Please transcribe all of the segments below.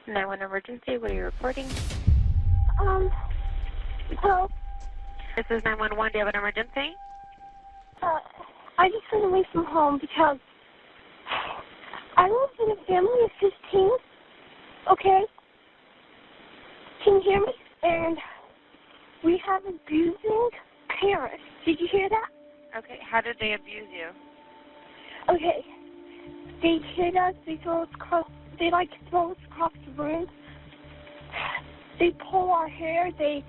911 emergency, what are you reporting? Hello. This is 911, do you have an emergency? I just went away from home because I live in a family of 15, okay? Can you hear me? And we have abusing parents. Did you hear that? Okay, how did they abuse you? Okay. They hit us, they throw us across, they like throw us across the room. They pull our hair, they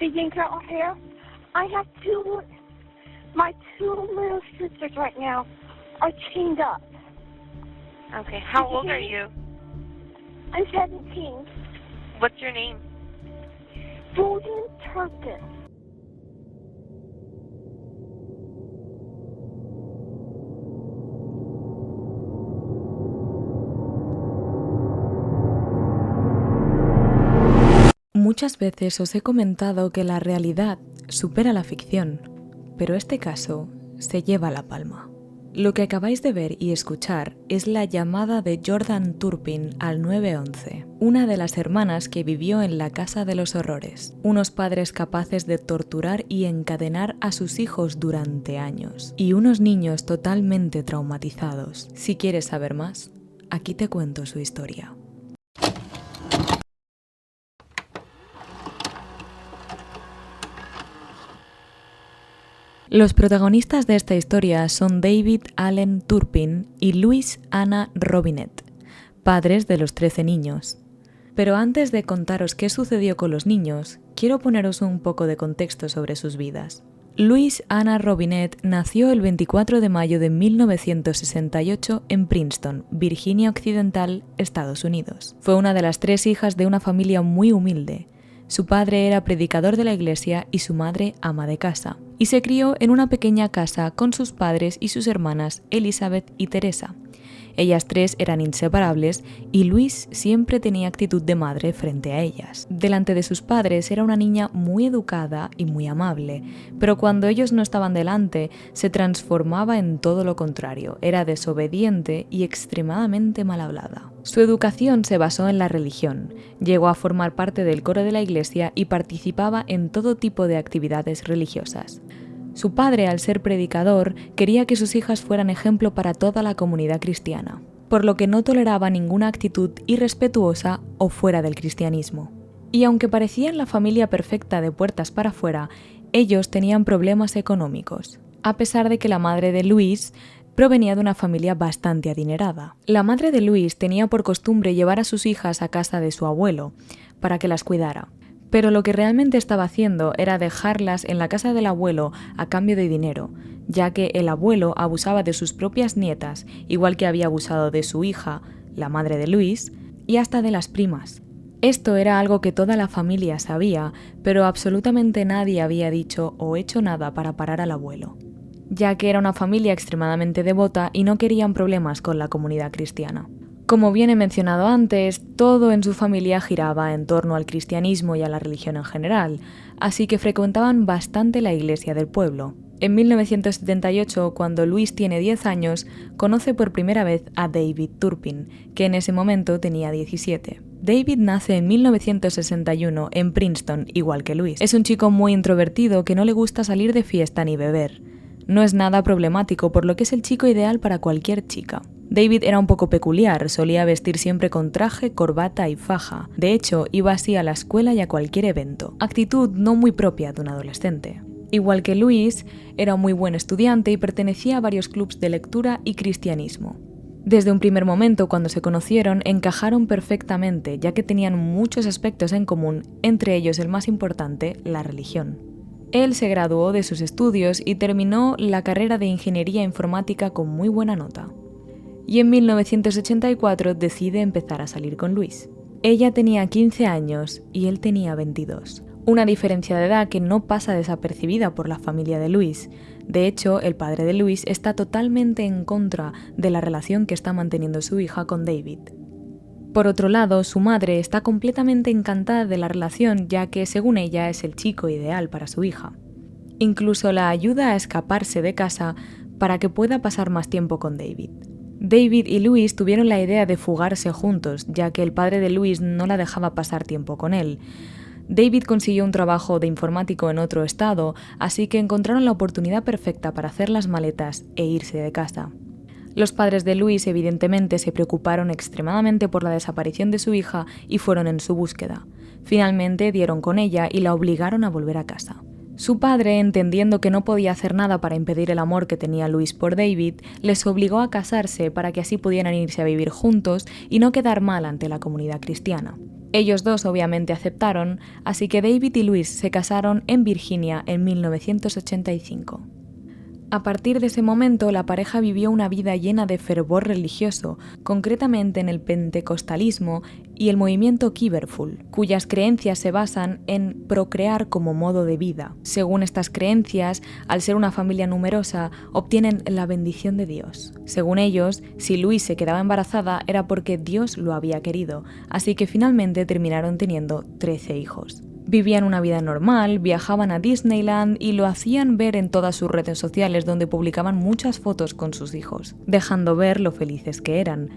yank out our hair. I have my two little sisters right now are chained up. Okay, how old are you? I'm 17. What's your name? Golden Turpin. Muchas veces os he comentado que la realidad supera la ficción, pero este caso se lleva la palma. Lo que acabáis de ver y escuchar es la llamada de Jordan Turpin al 911, una de las hermanas que vivió en la Casa de los Horrores, unos padres capaces de torturar y encadenar a sus hijos durante años, y unos niños totalmente traumatizados. Si quieres saber más, aquí te cuento su historia. Los protagonistas de esta historia son David Allen Turpin y Louise Anna Robinette, padres de los 13 niños. Pero antes de contaros qué sucedió con los niños, quiero poneros un poco de contexto sobre sus vidas. Louise Anna Robinette nació el 24 de mayo de 1968 en Princeton, Virginia Occidental, Estados Unidos. Fue una de las 3 hijas de una familia muy humilde. Su padre era predicador de la iglesia y su madre ama de casa, y se crió en una pequeña casa con sus padres y sus hermanas Elizabeth y Teresa. Ellas 3 eran inseparables y Louise siempre tenía actitud de madre frente a ellas. Delante de sus padres era una niña muy educada y muy amable, pero cuando ellos no estaban delante se transformaba en todo lo contrario, era desobediente y extremadamente mal hablada. Su educación se basó en la religión, llegó a formar parte del coro de la iglesia y participaba en todo tipo de actividades religiosas. Su padre, al ser predicador, quería que sus hijas fueran ejemplo para toda la comunidad cristiana, por lo que no toleraba ninguna actitud irrespetuosa o fuera del cristianismo. Y aunque parecían la familia perfecta de puertas para afuera, ellos tenían problemas económicos, a pesar de que la madre de Louise provenía de una familia bastante adinerada. La madre de Louise tenía por costumbre llevar a sus hijas a casa de su abuelo para que las cuidara. Pero lo que realmente estaba haciendo era dejarlas en la casa del abuelo a cambio de dinero, ya que el abuelo abusaba de sus propias nietas, igual que había abusado de su hija, la madre de Louise, y hasta de las primas. Esto era algo que toda la familia sabía, pero absolutamente nadie había dicho o hecho nada para parar al abuelo, ya que era una familia extremadamente devota y no querían problemas con la comunidad cristiana. Como bien he mencionado antes, todo en su familia giraba en torno al cristianismo y a la religión en general, así que frecuentaban bastante la iglesia del pueblo. En 1978, cuando Louise tiene 10 años, conoce por primera vez a David Turpin, que en ese momento tenía 17. David nace en 1961 en Princeton, igual que Louise. Es un chico muy introvertido que no le gusta salir de fiesta ni beber. No es nada problemático, por lo que es el chico ideal para cualquier chica. David era un poco peculiar, solía vestir siempre con traje, corbata y faja. De hecho, iba así a la escuela y a cualquier evento. Actitud no muy propia de un adolescente. Igual que Louise, era un muy buen estudiante y pertenecía a varios clubes de lectura y cristianismo. Desde un primer momento, cuando se conocieron, encajaron perfectamente, ya que tenían muchos aspectos en común, entre ellos el más importante, la religión. Él se graduó de sus estudios y terminó la carrera de ingeniería informática con muy buena nota. Y en 1984 decide empezar a salir con Louise. Ella tenía 15 años y él tenía 22. Una diferencia de edad que no pasa desapercibida por la familia de Louise. De hecho, el padre de Louise está totalmente en contra de la relación que está manteniendo su hija con David. Por otro lado, su madre está completamente encantada de la relación, ya que, según ella, es el chico ideal para su hija. Incluso la ayuda a escaparse de casa para que pueda pasar más tiempo con David. David y Louise tuvieron la idea de fugarse juntos, ya que el padre de Louise no la dejaba pasar tiempo con él. David consiguió un trabajo de informático en otro estado, así que encontraron la oportunidad perfecta para hacer las maletas e irse de casa. Los padres de Louise evidentemente se preocuparon extremadamente por la desaparición de su hija y fueron en su búsqueda. Finalmente dieron con ella y la obligaron a volver a casa. Su padre, entendiendo que no podía hacer nada para impedir el amor que tenía Louise por David, les obligó a casarse para que así pudieran irse a vivir juntos y no quedar mal ante la comunidad cristiana. Ellos dos obviamente aceptaron, así que David y Louise se casaron en Virginia en 1985. A partir de ese momento, la pareja vivió una vida llena de fervor religioso, concretamente en el pentecostalismo y el movimiento Kiberful, cuyas creencias se basan en procrear como modo de vida. Según estas creencias, al ser una familia numerosa, obtienen la bendición de Dios. Según ellos, si Louise se quedaba embarazada era porque Dios lo había querido, así que finalmente terminaron teniendo 13 hijos. Vivían una vida normal, viajaban a Disneyland y lo hacían ver en todas sus redes sociales donde publicaban muchas fotos con sus hijos, dejando ver lo felices que eran.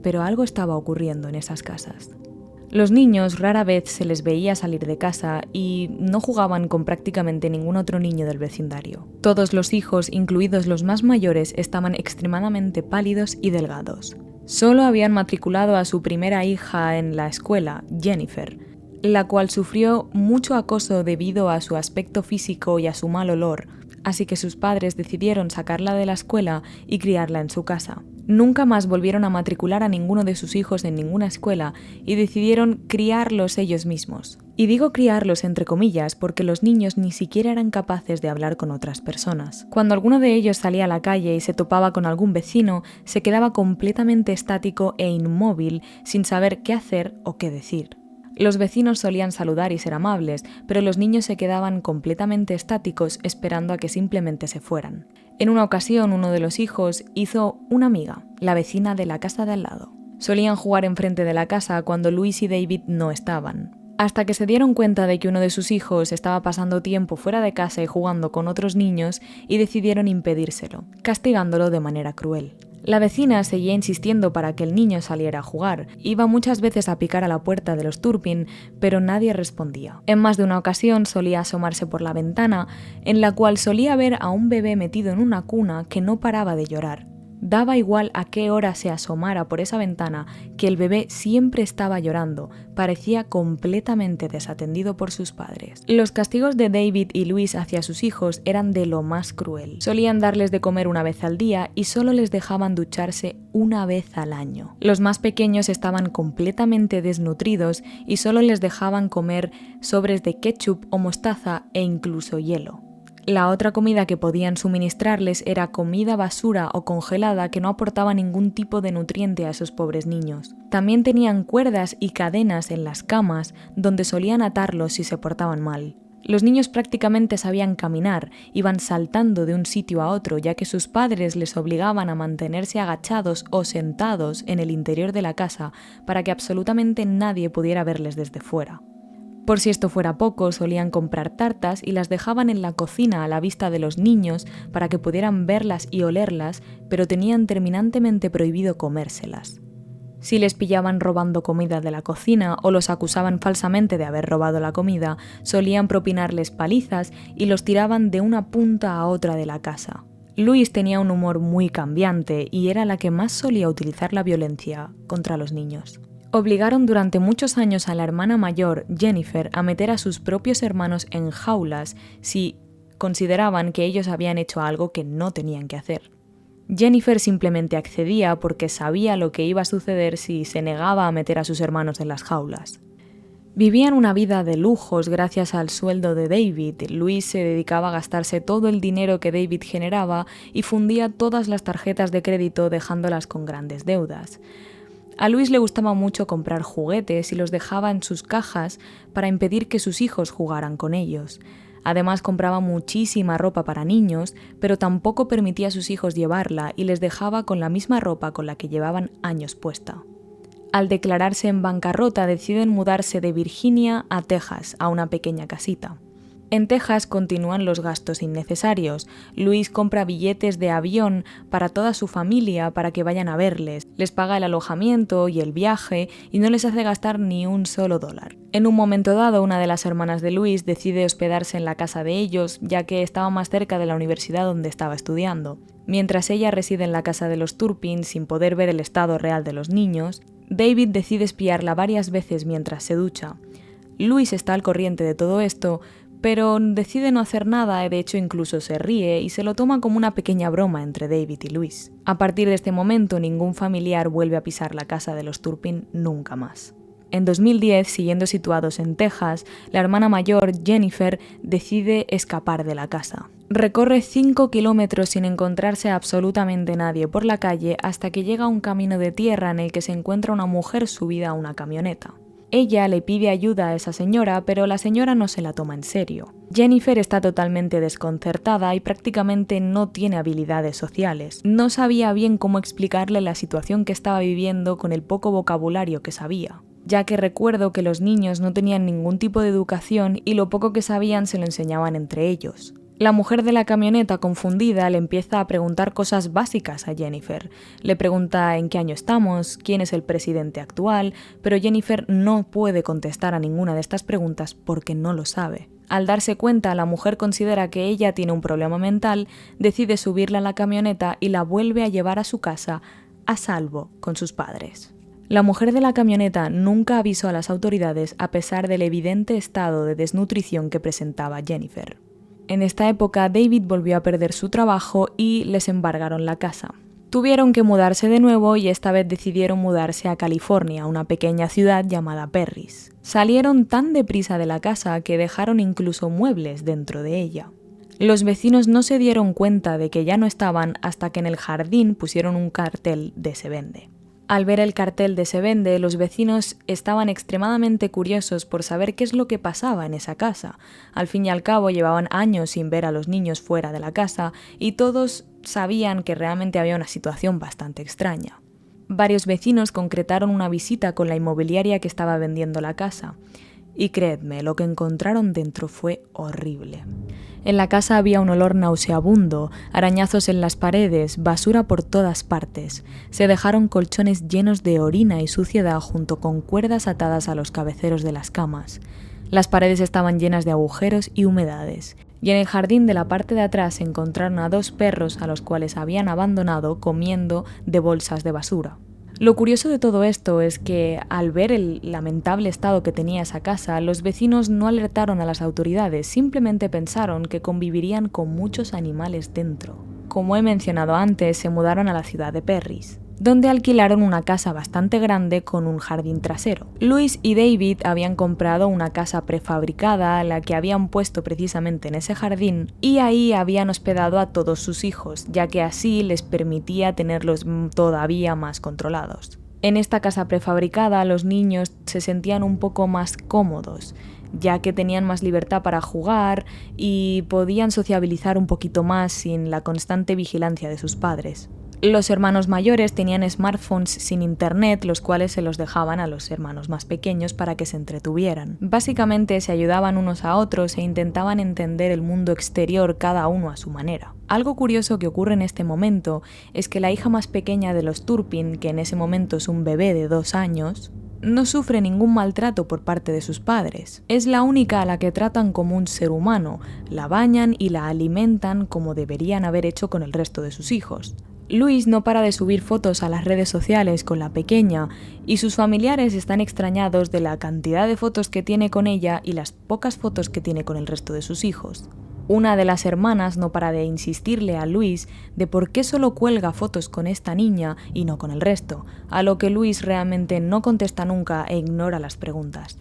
Pero algo estaba ocurriendo en esas casas. Los niños rara vez se les veía salir de casa y no jugaban con prácticamente ningún otro niño del vecindario. Todos los hijos, incluidos los más mayores, estaban extremadamente pálidos y delgados. Solo habían matriculado a su primera hija en la escuela, Jennifer, la cual sufrió mucho acoso debido a su aspecto físico y a su mal olor, así que sus padres decidieron sacarla de la escuela y criarla en su casa. Nunca más volvieron a matricular a ninguno de sus hijos en ninguna escuela y decidieron criarlos ellos mismos. Y digo criarlos entre comillas porque los niños ni siquiera eran capaces de hablar con otras personas. Cuando alguno de ellos salía a la calle y se topaba con algún vecino, se quedaba completamente estático e inmóvil sin saber qué hacer o qué decir. Los vecinos solían saludar y ser amables, pero los niños se quedaban completamente estáticos esperando a que simplemente se fueran. En una ocasión, uno de los hijos hizo una amiga, la vecina de la casa de al lado. Solían jugar enfrente de la casa cuando Louise y David no estaban. Hasta que se dieron cuenta de que uno de sus hijos estaba pasando tiempo fuera de casa y jugando con otros niños y decidieron impedírselo, castigándolo de manera cruel. La vecina seguía insistiendo para que el niño saliera a jugar. Iba muchas veces a picar a la puerta de los Turpin, pero nadie respondía. En más de una ocasión solía asomarse por la ventana, en la cual solía ver a un bebé metido en una cuna que no paraba de llorar. Daba igual a qué hora se asomara por esa ventana, que el bebé siempre estaba llorando, parecía completamente desatendido por sus padres. Los castigos de David y Louise hacia sus hijos eran de lo más cruel. Solían darles de comer una vez al día y solo les dejaban ducharse una vez al año. Los más pequeños estaban completamente desnutridos y solo les dejaban comer sobres de ketchup o mostaza e incluso hielo. La otra comida que podían suministrarles era comida basura o congelada que no aportaba ningún tipo de nutriente a esos pobres niños. También tenían cuerdas y cadenas en las camas donde solían atarlos si se portaban mal. Los niños prácticamente sabían caminar, iban saltando de un sitio a otro ya que sus padres les obligaban a mantenerse agachados o sentados en el interior de la casa para que absolutamente nadie pudiera verles desde fuera. Por si esto fuera poco, solían comprar tartas y las dejaban en la cocina a la vista de los niños para que pudieran verlas y olerlas, pero tenían terminantemente prohibido comérselas. Si les pillaban robando comida de la cocina o los acusaban falsamente de haber robado la comida, solían propinarles palizas y los tiraban de una punta a otra de la casa. Louise tenía un humor muy cambiante y era la que más solía utilizar la violencia contra los niños. Obligaron durante muchos años a la hermana mayor, Jennifer, a meter a sus propios hermanos en jaulas si consideraban que ellos habían hecho algo que no tenían que hacer. Jennifer simplemente accedía porque sabía lo que iba a suceder si se negaba a meter a sus hermanos en las jaulas. Vivían una vida de lujos gracias al sueldo de David. Louise se dedicaba a gastarse todo el dinero que David generaba y fundía todas las tarjetas de crédito dejándolas con grandes deudas. A Louise le gustaba mucho comprar juguetes y los dejaba en sus cajas para impedir que sus hijos jugaran con ellos. Además compraba muchísima ropa para niños, pero tampoco permitía a sus hijos llevarla y les dejaba con la misma ropa con la que llevaban años puesta. Al declararse en bancarrota deciden mudarse de Virginia a Texas, a una pequeña casita. En Texas continúan los gastos innecesarios. Luis compra billetes de avión para toda su familia para que vayan a verles, les paga el alojamiento y el viaje y no les hace gastar ni un solo dólar. En un momento dado, una de las hermanas de Luis decide hospedarse en la casa de ellos, ya que estaba más cerca de la universidad donde estaba estudiando. Mientras ella reside en la casa de los Turpin sin poder ver el estado real de los niños, David decide espiarla varias veces mientras se ducha. Luis está al corriente de todo esto, pero decide no hacer nada, de hecho incluso se ríe y se lo toma como una pequeña broma entre David y Luis. A partir de este momento, ningún familiar vuelve a pisar la casa de los Turpin nunca más. En 2010, siguiendo situados en Texas, la hermana mayor, Jennifer, decide escapar de la casa. Recorre 5 kilómetros sin encontrarse a absolutamente nadie por la calle hasta que llega a un camino de tierra en el que se encuentra una mujer subida a una camioneta. Ella le pide ayuda a esa señora, pero la señora no se la toma en serio. Jennifer está totalmente desconcertada y prácticamente no tiene habilidades sociales. No sabía bien cómo explicarle la situación que estaba viviendo con el poco vocabulario que sabía, ya que recuerdo que los niños no tenían ningún tipo de educación y lo poco que sabían se lo enseñaban entre ellos. La mujer de la camioneta, confundida, le empieza a preguntar cosas básicas a Jennifer. Le pregunta en qué año estamos, quién es el presidente actual, pero Jennifer no puede contestar a ninguna de estas preguntas porque no lo sabe. Al darse cuenta, la mujer considera que ella tiene un problema mental, decide subirla a la camioneta y la vuelve a llevar a su casa a salvo con sus padres. La mujer de la camioneta nunca avisó a las autoridades a pesar del evidente estado de desnutrición que presentaba Jennifer. En esta época, David volvió a perder su trabajo y les embargaron la casa. Tuvieron que mudarse de nuevo y esta vez decidieron mudarse a California, una pequeña ciudad llamada Perris. Salieron tan deprisa de la casa que dejaron incluso muebles dentro de ella. Los vecinos no se dieron cuenta de que ya no estaban hasta que en el jardín pusieron un cartel de "Se vende". Al ver el cartel de "Se vende", los vecinos estaban extremadamente curiosos por saber qué es lo que pasaba en esa casa. Al fin y al cabo, llevaban años sin ver a los niños fuera de la casa y todos sabían que realmente había una situación bastante extraña. Varios vecinos concretaron una visita con la inmobiliaria que estaba vendiendo la casa. Y creedme, lo que encontraron dentro fue horrible. En la casa había un olor nauseabundo, arañazos en las paredes, basura por todas partes. Se dejaron colchones llenos de orina y suciedad junto con cuerdas atadas a los cabeceros de las camas. Las paredes estaban llenas de agujeros y humedades. Y en el jardín de la parte de atrás se encontraron a 2 perros a los cuales habían abandonado comiendo de bolsas de basura. Lo curioso de todo esto es que, al ver el lamentable estado que tenía esa casa, los vecinos no alertaron a las autoridades, simplemente pensaron que convivirían con muchos animales dentro. Como he mencionado antes, se mudaron a la ciudad de Perris, donde alquilaron una casa bastante grande con un jardín trasero. Luis y David habían comprado una casa prefabricada, la que habían puesto precisamente en ese jardín, y ahí habían hospedado a todos sus hijos, ya que así les permitía tenerlos todavía más controlados. En esta casa prefabricada, los niños se sentían un poco más cómodos, ya que tenían más libertad para jugar y podían sociabilizar un poquito más sin la constante vigilancia de sus padres. Los hermanos mayores tenían smartphones sin internet, los cuales se los dejaban a los hermanos más pequeños para que se entretuvieran. Básicamente se ayudaban unos a otros e intentaban entender el mundo exterior cada uno a su manera. Algo curioso que ocurre en este momento es que la hija más pequeña de los Turpin, que en ese momento es un bebé de 2 años, no sufre ningún maltrato por parte de sus padres. Es la única a la que tratan como un ser humano, la bañan y la alimentan como deberían haber hecho con el resto de sus hijos. Luis no para de subir fotos a las redes sociales con la pequeña y sus familiares están extrañados de la cantidad de fotos que tiene con ella y las pocas fotos que tiene con el resto de sus hijos. Una de las hermanas no para de insistirle a Luis de por qué solo cuelga fotos con esta niña y no con el resto, a lo que Luis realmente no contesta nunca e ignora las preguntas.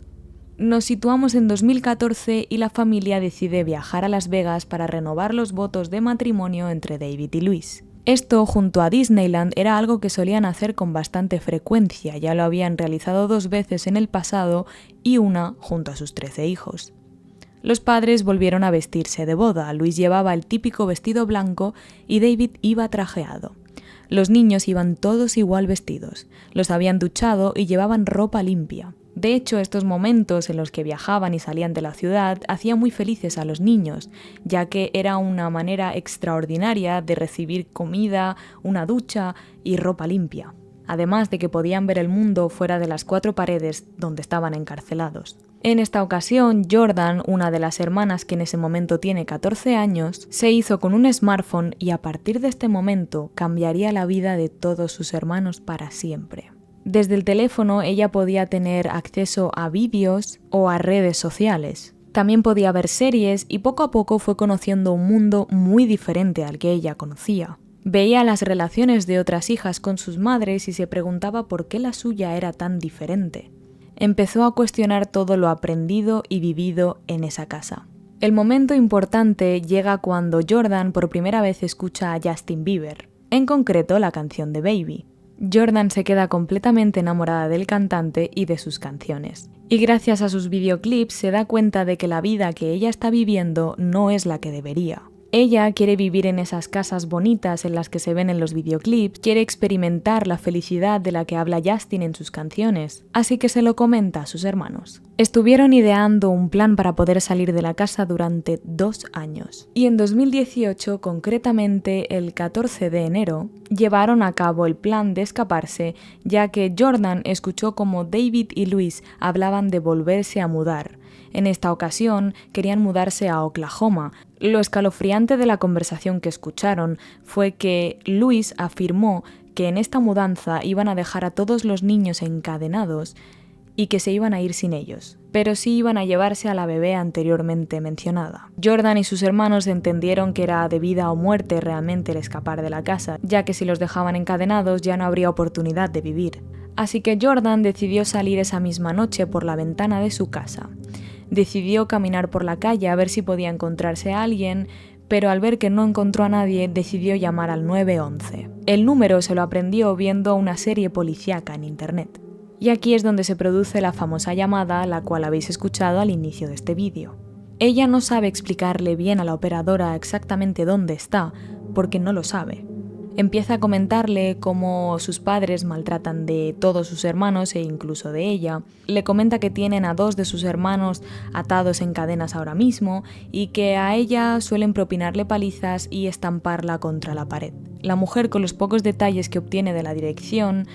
Nos situamos en 2014 y la familia decide viajar a Las Vegas para renovar los votos de matrimonio entre David y Luis. Esto, junto a Disneyland, era algo que solían hacer con bastante frecuencia, ya lo habían realizado 2 veces en el pasado y una junto a sus 13 hijos. Los padres volvieron a vestirse de boda, Luis llevaba el típico vestido blanco y David iba trajeado. Los niños iban todos igual vestidos, los habían duchado y llevaban ropa limpia. De hecho, estos momentos en los que viajaban y salían de la ciudad hacían muy felices a los niños, ya que era una manera extraordinaria de recibir comida, una ducha y ropa limpia, además de que podían ver el mundo fuera de las 4 paredes donde estaban encarcelados. En esta ocasión, Jordan, una de las hermanas que en ese momento tiene 14 años, se hizo con un smartphone y a partir de este momento cambiaría la vida de todos sus hermanos para siempre. Desde el teléfono ella podía tener acceso a vídeos o a redes sociales. También podía ver series y poco a poco fue conociendo un mundo muy diferente al que ella conocía. Veía las relaciones de otras hijas con sus madres y se preguntaba por qué la suya era tan diferente. Empezó a cuestionar todo lo aprendido y vivido en esa casa. El momento importante llega cuando Jordan por primera vez escucha a Justin Bieber, en concreto la canción de Baby. Jordan se queda completamente enamorada del cantante y de sus canciones. Y gracias a sus videoclips se da cuenta de que la vida que ella está viviendo no es la que debería. Ella quiere vivir en esas casas bonitas en las que se ven en los videoclips, quiere experimentar la felicidad de la que habla Justin en sus canciones, así que se lo comenta a sus hermanos. Estuvieron ideando un plan para poder salir de la casa durante 2 años, y en 2018, concretamente el 14 de enero, llevaron a cabo el plan de escaparse, ya que Jordan escuchó como David y Luis hablaban de volverse a mudar. En esta ocasión querían mudarse a Oklahoma. Lo escalofriante de la conversación que escucharon fue que Luis afirmó que en esta mudanza iban a dejar a todos los niños encadenados y que se iban a ir sin ellos, pero sí iban a llevarse a la bebé anteriormente mencionada. Jordan y sus hermanos entendieron que era de vida o muerte realmente el escapar de la casa, ya que si los dejaban encadenados ya no habría oportunidad de vivir. Así que Jordan decidió salir esa misma noche por la ventana de su casa. Decidió caminar por la calle a ver si podía encontrarse a alguien, pero al ver que no encontró a nadie, decidió llamar al 911. El número se lo aprendió viendo una serie policíaca en internet. Y aquí es donde se produce la famosa llamada, la cual habéis escuchado al inicio de este vídeo. Ella no sabe explicarle bien a la operadora exactamente dónde está, porque no lo sabe. Empieza a comentarle cómo sus padres maltratan de todos sus hermanos e incluso de ella. Le comenta que tienen a 2 de sus hermanos atados en cadenas ahora mismo y que a ella suelen propinarle palizas y estamparla contra la pared. La mujer, con los pocos detalles que obtiene de la dirección,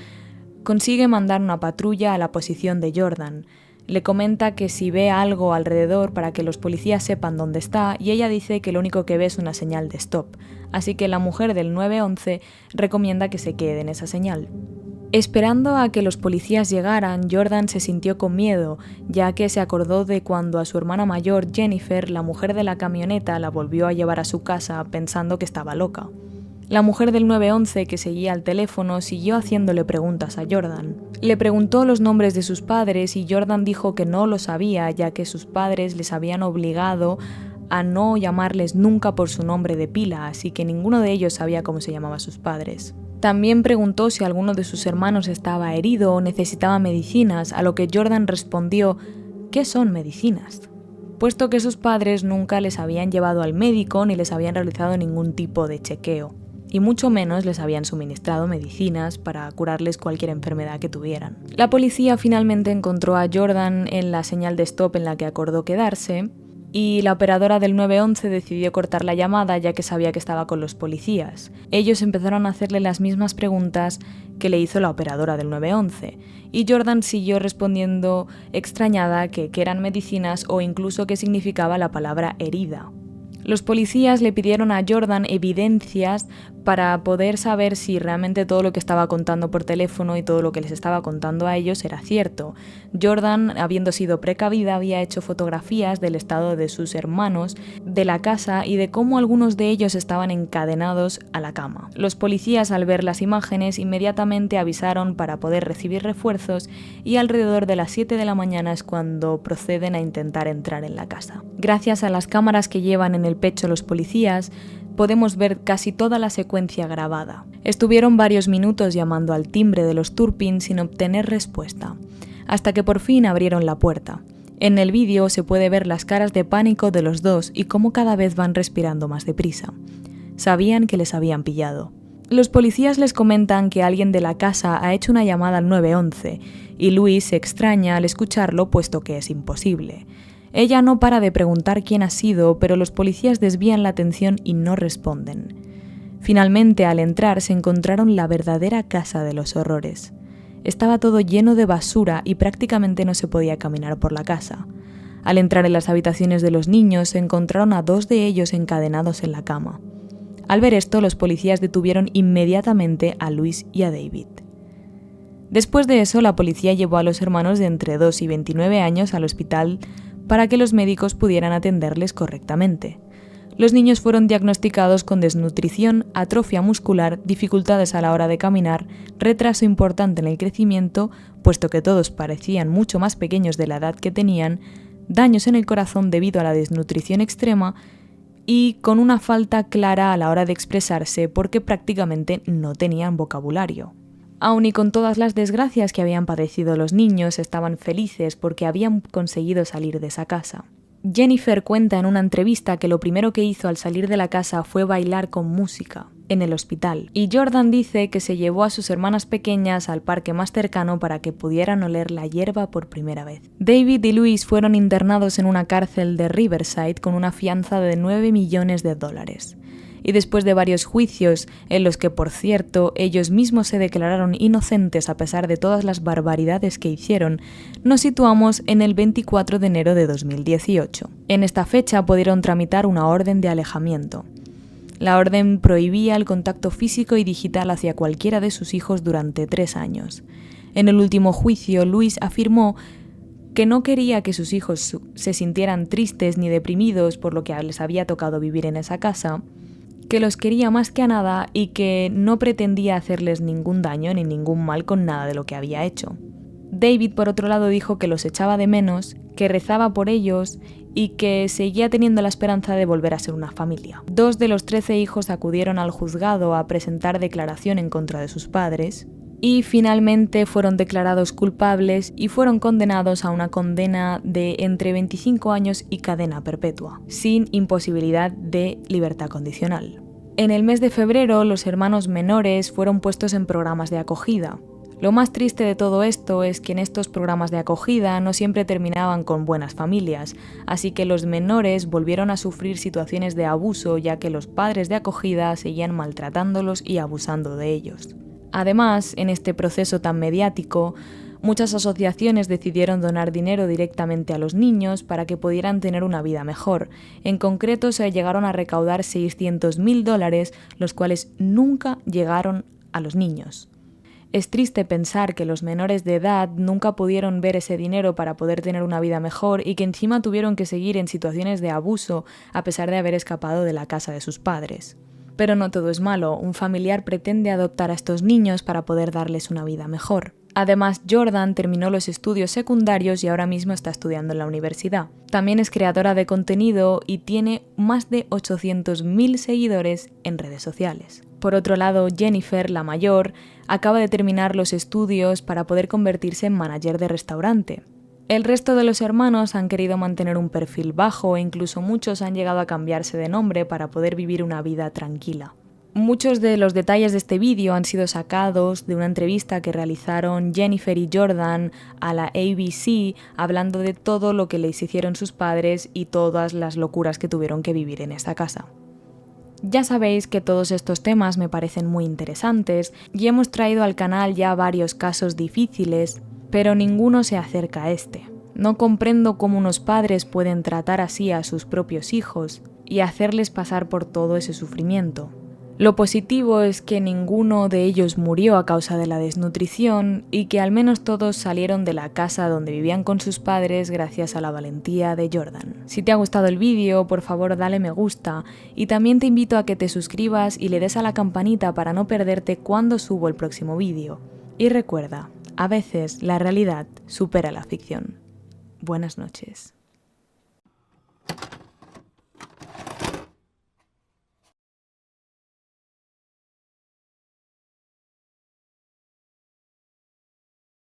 consigue mandar una patrulla a la posición de Jordan. Le comenta que si ve algo alrededor para que los policías sepan dónde está y ella dice que lo único que ve es una señal de stop, así que la mujer del 911 recomienda que se quede en esa señal. Esperando a que los policías llegaran, Jordan se sintió con miedo, ya que se acordó de cuando a su hermana mayor, Jennifer, la mujer de la camioneta, la volvió a llevar a su casa pensando que estaba loca. La mujer del 911, que seguía al teléfono, siguió haciéndole preguntas a Jordan. Le preguntó los nombres de sus padres y Jordan dijo que no lo sabía, ya que sus padres les habían obligado a no llamarles nunca por su nombre de pila, así que ninguno de ellos sabía cómo se llamaban sus padres. También preguntó si alguno de sus hermanos estaba herido o necesitaba medicinas, a lo que Jordan respondió: ¿qué son medicinas?, puesto que sus padres nunca les habían llevado al médico ni les habían realizado ningún tipo de chequeo, y mucho menos les habían suministrado medicinas para curarles cualquier enfermedad que tuvieran. La policía finalmente encontró a Jordan en la señal de stop en la que acordó quedarse, y la operadora del 911 decidió cortar la llamada ya que sabía que estaba con los policías. Ellos empezaron a hacerle las mismas preguntas que le hizo la operadora del 911, y Jordan siguió respondiendo extrañada que eran medicinas o incluso qué significaba la palabra herida. Los policías le pidieron a Jordan evidencias para poder saber si realmente todo lo que estaba contando por teléfono y todo lo que les estaba contando a ellos era cierto. Jordan, habiendo sido precavida, había hecho fotografías del estado de sus hermanos, de la casa y de cómo algunos de ellos estaban encadenados a la cama. Los policías, al ver las imágenes, inmediatamente avisaron para poder recibir refuerzos y alrededor de las 7 de la mañana es cuando proceden a intentar entrar en la casa. Gracias a las cámaras que llevan en el pecho los policías, podemos ver casi toda la secuencia grabada. Estuvieron varios minutos llamando al timbre de los Turpin sin obtener respuesta, hasta que por fin abrieron la puerta. En el vídeo se puede ver las caras de pánico de los dos y cómo cada vez van respirando más deprisa. Sabían que les habían pillado. Los policías les comentan que alguien de la casa ha hecho una llamada al 911 y Louise se extraña al escucharlo puesto que es imposible. Ella no para de preguntar quién ha sido, pero los policías desvían la atención y no responden. Finalmente, al entrar, se encontraron la verdadera casa de los horrores. Estaba todo lleno de basura y prácticamente no se podía caminar por la casa. Al entrar en las habitaciones de los niños, se encontraron a 2 de ellos encadenados en la cama. Al ver esto, los policías detuvieron inmediatamente a Louise y a David. Después de eso, la policía llevó a los hermanos de entre 2 y 29 años al hospital para que los médicos pudieran atenderles correctamente. Los niños fueron diagnosticados con desnutrición, atrofia muscular, dificultades a la hora de caminar, retraso importante en el crecimiento, puesto que todos parecían mucho más pequeños de la edad que tenían, daños en el corazón debido a la desnutrición extrema y con una falta clara a la hora de expresarse porque prácticamente no tenían vocabulario. Aun y con todas las desgracias que habían padecido los niños, estaban felices porque habían conseguido salir de esa casa. Jennifer cuenta en una entrevista que lo primero que hizo al salir de la casa fue bailar con música en el hospital, y Jordan dice que se llevó a sus hermanas pequeñas al parque más cercano para que pudieran oler la hierba por primera vez. David y Louise fueron internados en una cárcel de Riverside con una fianza de $9 millones. Y después de varios juicios, en los que, por cierto, ellos mismos se declararon inocentes a pesar de todas las barbaridades que hicieron, nos situamos en el 24 de enero de 2018. En esta fecha pudieron tramitar una orden de alejamiento. La orden prohibía el contacto físico y digital hacia cualquiera de sus hijos durante 3 años. En el último juicio, Louise afirmó que no quería que sus hijos se sintieran tristes ni deprimidos por lo que les había tocado vivir en esa casa, que los quería más que a nada y que no pretendía hacerles ningún daño ni ningún mal con nada de lo que había hecho. David, por otro lado, dijo que los echaba de menos, que rezaba por ellos y que seguía teniendo la esperanza de volver a ser una familia. 2 de los 13 hijos acudieron al juzgado a presentar declaración en contra de sus padres y finalmente fueron declarados culpables y fueron condenados a una condena de entre 25 años y cadena perpetua, sin imposibilidad de libertad condicional. En el mes de febrero, los hermanos menores fueron puestos en programas de acogida. Lo más triste de todo esto es que en estos programas de acogida no siempre terminaban con buenas familias, así que los menores volvieron a sufrir situaciones de abuso ya que los padres de acogida seguían maltratándolos y abusando de ellos. Además, en este proceso tan mediático, muchas asociaciones decidieron donar dinero directamente a los niños para que pudieran tener una vida mejor. En concreto, se llegaron a recaudar $600,000, los cuales nunca llegaron a los niños. Es triste pensar que los menores de edad nunca pudieron ver ese dinero para poder tener una vida mejor y que encima tuvieron que seguir en situaciones de abuso a pesar de haber escapado de la casa de sus padres. Pero no todo es malo, un familiar pretende adoptar a estos niños para poder darles una vida mejor. Además, Jordan terminó los estudios secundarios y ahora mismo está estudiando en la universidad. También es creadora de contenido y tiene más de 800.000 seguidores en redes sociales. Por otro lado, Jennifer, la mayor, acaba de terminar los estudios para poder convertirse en manager de restaurante. El resto de los hermanos han querido mantener un perfil bajo e incluso muchos han llegado a cambiarse de nombre para poder vivir una vida tranquila. Muchos de los detalles de este vídeo han sido sacados de una entrevista que realizaron Jennifer y Jordan a la ABC hablando de todo lo que les hicieron sus padres y todas las locuras que tuvieron que vivir en esta casa. Ya sabéis que todos estos temas me parecen muy interesantes y hemos traído al canal ya varios casos difíciles, pero ninguno se acerca a este. No comprendo cómo unos padres pueden tratar así a sus propios hijos y hacerles pasar por todo ese sufrimiento. Lo positivo es que ninguno de ellos murió a causa de la desnutrición y que al menos todos salieron de la casa donde vivían con sus padres gracias a la valentía de Jordan. Si te ha gustado el vídeo, por favor dale me gusta y también te invito a que te suscribas y le des a la campanita para no perderte cuando subo el próximo vídeo. Y recuerda, a veces la realidad supera la ficción. Buenas noches.